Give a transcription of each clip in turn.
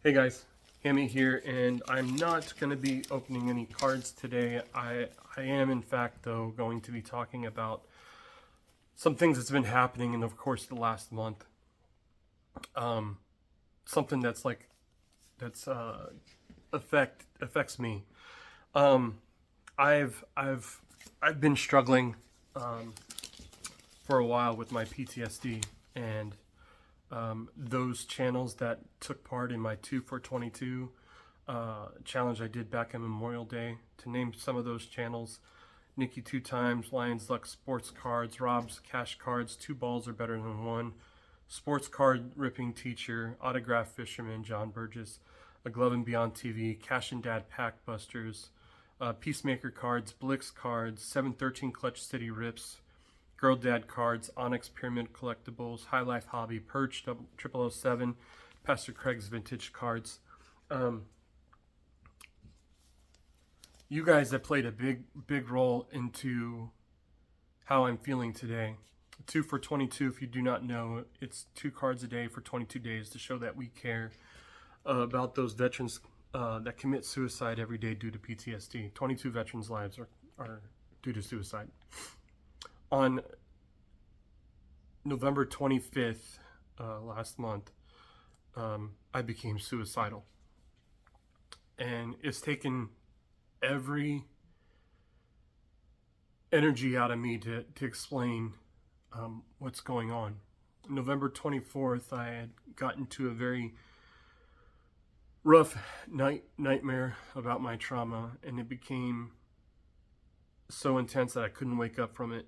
Hey guys, Hammie here, and I'm not going to be opening any cards today. I am, in fact, though, going to be talking about some things that's been happening in, of course, the last month. Something that's affects me. I've been struggling for a while with my PTSD, and those channels that took part in my 2 for 22 challenge I did back on Memorial Day. To name some of those channels: Nikki 2 Times, Lions Luck Sports Cards, Rob's Cash Cards, 2 Balls Are Better Than One, Sports Card Ripping Teacher, Autograph Fisherman, John Burgess, A Glove and Beyond TV, Cash and Dad Pack Busters, Peacemaker Cards, Blix Cards, 713 Clutch City Rips, Girl Dad Cards, Onyx Pyramid Collectibles, High Life Hobby, Perch 0007, Pastor Craig's Vintage Cards. You guys have played a big role into how I'm feeling today. 2 for 22, if you do not know, it's 2 cards a day for 22 days to show that we care about those veterans that commit suicide every day due to PTSD. 22 veterans' lives are due to suicide. On November 25th, last month, I became suicidal. And it's taken every energy out of me to explain what's going on. November 24th, I had gotten to a very rough nightmare about my trauma, and it became so intense that I couldn't wake up from it.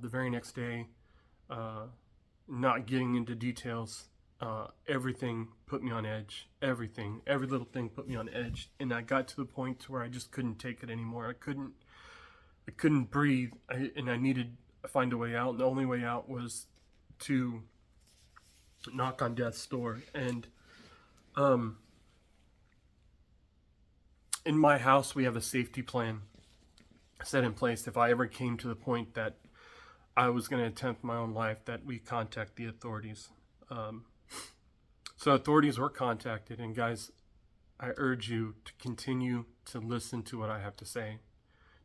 The very next day, not getting into details, everything put me on edge. Every little thing put me on edge, and I got to the point where I just couldn't take it anymore. I couldn't breathe, and I needed to find a way out. And the only way out was to knock on death's door. And in my house, we have a safety plan set in place. If I ever came to the point that I was going to attempt my own life, that we contact the authorities. So authorities were contacted, and guys, I urge you to continue to listen to what I have to say.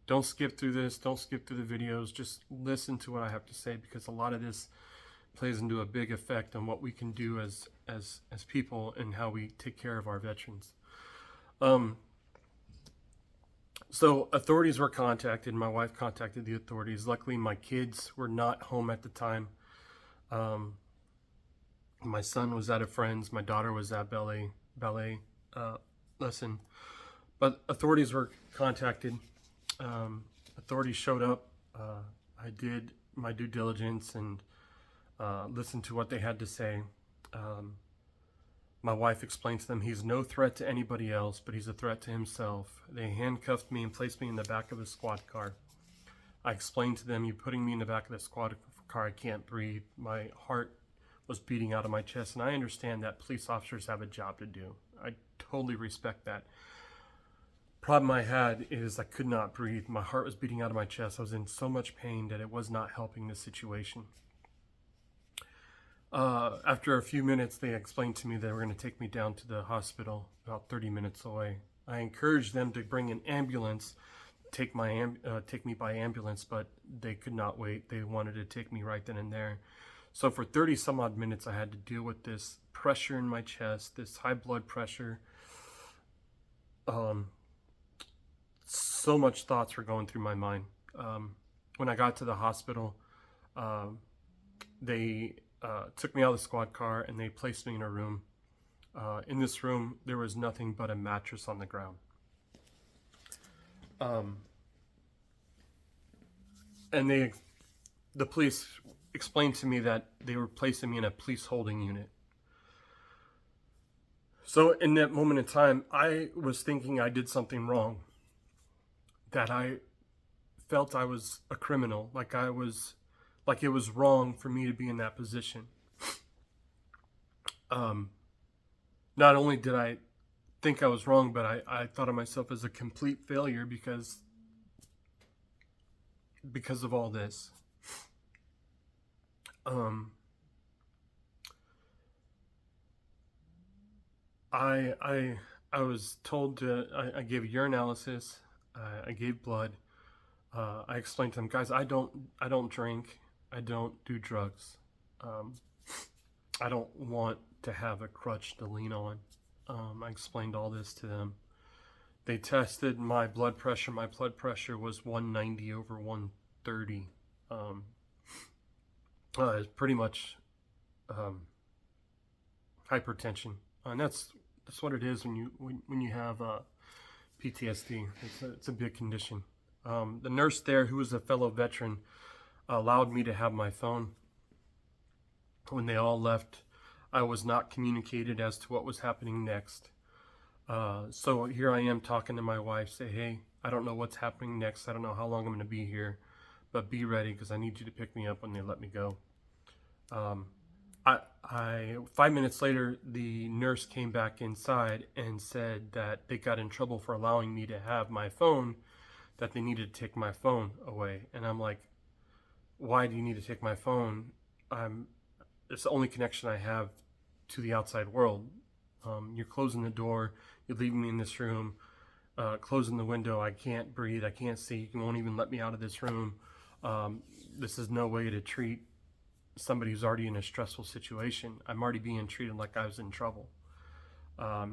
Don't skip through this. Don't skip through the videos. Just listen to what I have to say, because a lot of this plays into a big effect on what we can do as people and how we take care of our veterans. So authorities were contacted. My wife contacted the authorities. Luckily, my kids were not home at the time. My son was at a friend's. My daughter was at ballet lesson. But authorities were contacted. Authorities showed up. I did my due diligence and listened to what they had to say. My wife explained to them he's no threat to anybody else, but he's a threat to himself. They handcuffed me and placed me in the back of a squad car. I explained to them, you putting me in the back of the squad car, I can't breathe. My heart was beating out of my chest, and I understand that police officers have a job to do. I totally respect that. Problem I had is I could not breathe. My heart was beating out of my chest. I was in so much pain that it was not helping the situation. After a few minutes, they explained to me they were going to take me down to the hospital about 30 minutes away. I encouraged them to bring an ambulance, take me by ambulance, but they could not wait. They wanted to take me right then and there. So for 30 some odd minutes, I had to deal with this pressure in my chest, this high blood pressure. So much thoughts were going through my mind. When I got to the hospital, they took me out of the squad car and they placed me in a room. In this room, there was nothing but a mattress on the ground. And the police explained to me that they were placing me in a police holding unit. So in that moment in time, I was thinking I did something wrong. That I felt I was a criminal, like it was wrong for me to be in that position. Not only did I think I was wrong, but I thought of myself as a complete failure because of all this. I was told to. I gave a urinalysis. I gave blood. I explained to them, guys, I don't drink. I don't do drugs. Um, I don't want to have a crutch to lean on. I explained all this to them. They tested my blood pressure. My blood pressure was 190 over 130. Um, it's pretty much um, hypertension, and that's what it is when you have PTSD. It's a big condition. The nurse there, who was a fellow veteran, allowed me to have my phone. When they all left, I was not communicated as to what was happening next. So here I am talking to my wife, say, hey, I don't know what's happening next. I don't know how long I'm going to be here, but be ready because I need you to pick me up when they let me go. Um, 5 minutes later, the nurse came back inside and said that they got in trouble for allowing me to have my phone, that they needed to take my phone away. And I'm like, why do you need to take my phone? It's the only connection I have to the outside world. You're closing the door, you're leaving me in this room, closing the window. I can't breathe, I can't see, you won't even let me out of this room. This is no way to treat somebody who's already in a stressful situation. I'm already being treated like I was in trouble.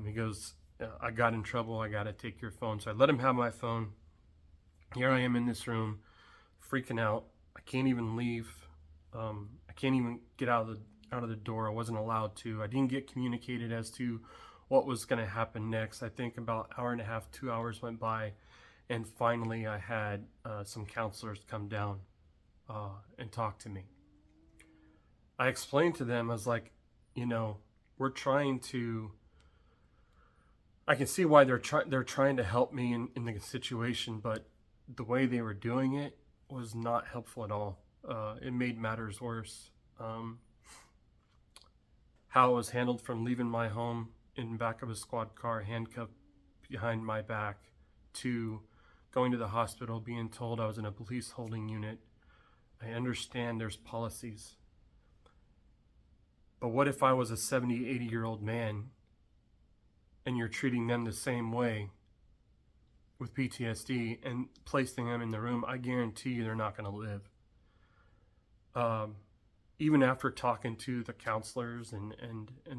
He goes, I got in trouble, I gotta take your phone. So I let him have my phone. Here I am in this room, freaking out. I can't even leave. I can't even get out of the door. I wasn't allowed to. I didn't get communicated as to what was going to happen next. I think about an hour and a half, 2 hours went by, and finally I had some counselors come down and talk to me. I explained to them, I was like, we're trying to. I can see why they're trying to help me in the situation, but the way they were doing it was not helpful at all. It made matters worse. How it was handled, from leaving my home in the back of a squad car, handcuffed behind my back, to going to the hospital, being told I was in a police holding unit. I understand there's policies. But what if I was a 70, 80-year-old man and you're treating them the same way with PTSD and placing them in the room? I guarantee you they're not going to live. Even after talking to the counselors and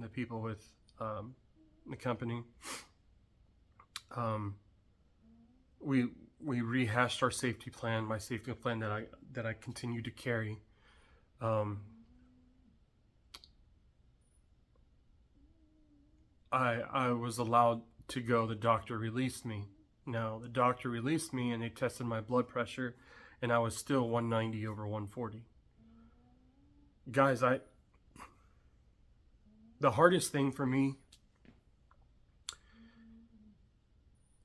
the people with the company, we rehashed our safety plan, my safety plan that I continue to carry. I was allowed to go. The doctor released me. Now, the doctor released me and they tested my blood pressure, and I was still 190 over 140. Guys, the hardest thing for me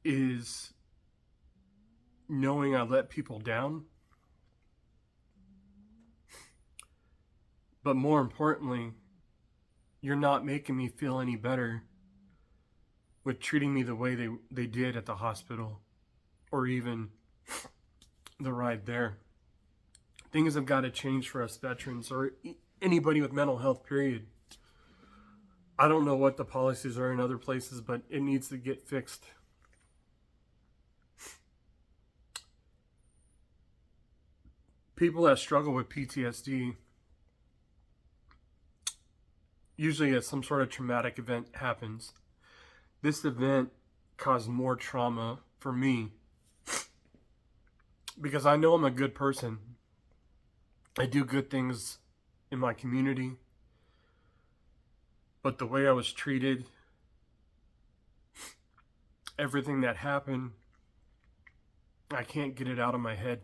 is knowing I let people down, but more importantly, you're not making me feel any better with treating me the way they did at the hospital, or even the ride there. Things have got to change for us veterans, or anybody with mental health, period. I don't know what the policies are in other places, but it needs to get fixed. People that struggle with PTSD, usually as some sort of traumatic event happens. This event caused more trauma for me because I know I'm a good person. I do good things in my community, but the way I was treated, everything that happened, I can't get it out of my head.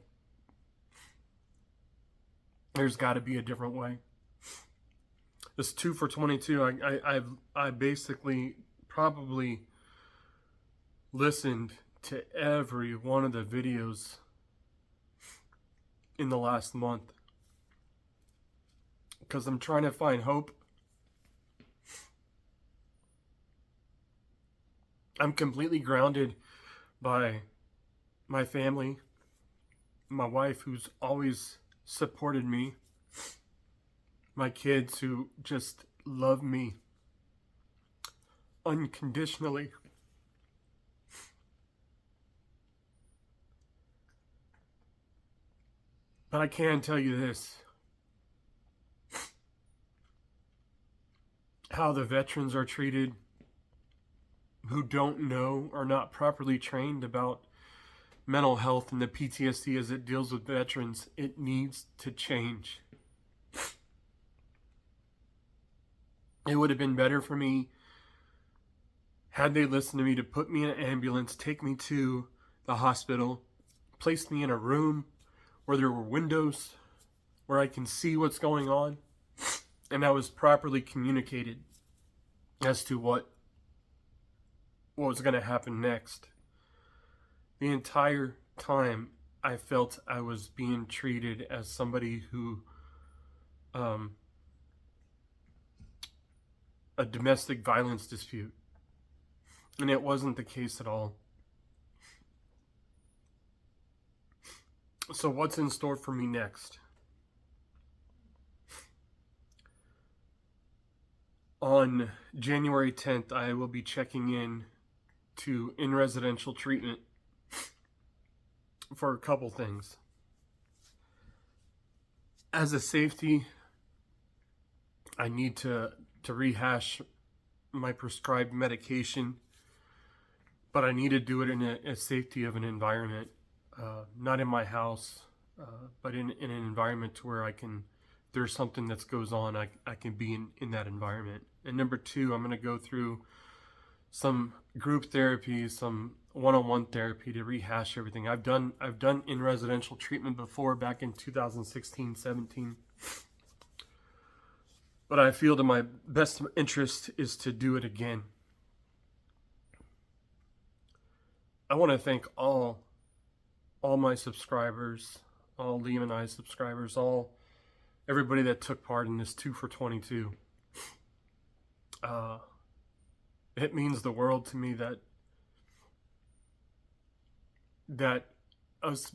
There's got to be a different way. This 2 for 22, I basically probably listened to every one of the videos in the last month because I'm trying to find hope. I'm completely grounded by my family, my wife, who's always supported me, my kids who just love me. unconditionally. But I can tell you this. How the veterans are treated who don't know, are not properly trained about mental health and the PTSD as it deals with veterans, it needs to change. It would have been better for me had they listened to me, to put me in an ambulance, take me to the hospital, place me in a room where there were windows, where I can see what's going on, and I was properly communicated as to what was going to happen next. The entire time I felt I was being treated as somebody who a domestic violence dispute, and it wasn't the case at all. So what's in store for me next? On January 10th, I will be checking in residential treatment for a couple things. As a safety, I need to rehash my prescribed medication, but I need to do it in a safety of an environment, not in my house, but in an environment where there's something that goes on, I can be in that environment. And number two, I'm going to go through some group therapy, some one-on-one therapy to rehash everything. I've done in residential treatment before, back in 2016, 17. But I feel that my best interest is to do it again. I want to thank all my subscribers, all Liam and I subscribers, everybody that took part in this 2 for 22. It means the world to me that us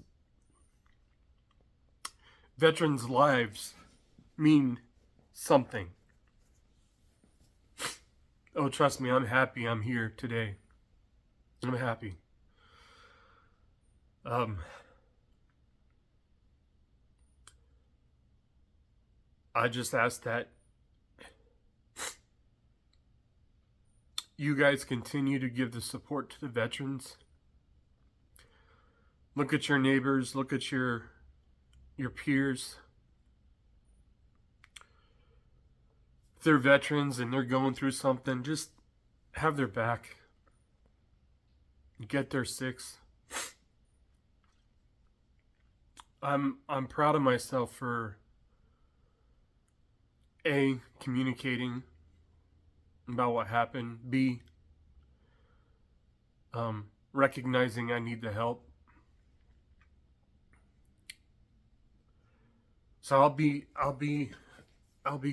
veterans' lives mean something. Oh, trust me, I'm happy I'm here today. I'm happy. I just ask that you guys continue to give the support to the veterans. Look at your neighbors, look at your peers. If they're veterans and they're going through something, just have their back. Get their six. I'm proud of myself for A, communicating about what happened, B, recognizing I need the help. So I'll be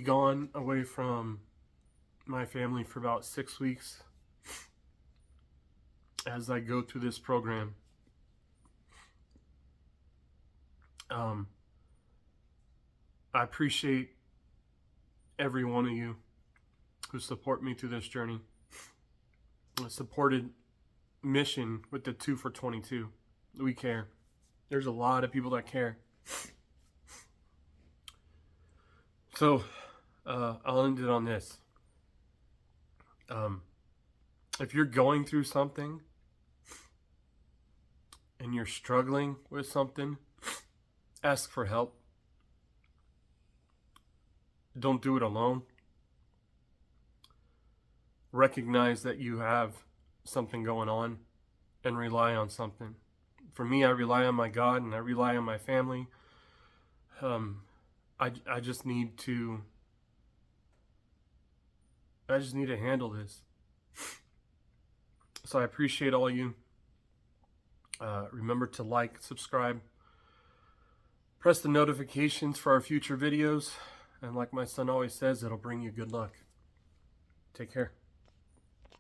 gone away from my family for about 6 weeks as I go through this program. I appreciate every one of you who support me through this journey. A supported mission with the 2 for 22. We care. There's a lot of people that care. So, I'll end it on this. If you're going through something and you're struggling with something, ask for help. Don't do it alone. Recognize that you have something going on and rely on something. For me, I rely on my God and I rely on my family. I just need to handle this. So I appreciate all you. Remember to like, subscribe, press the notifications for our future videos. And like my son always says, it'll bring you good luck. Take care.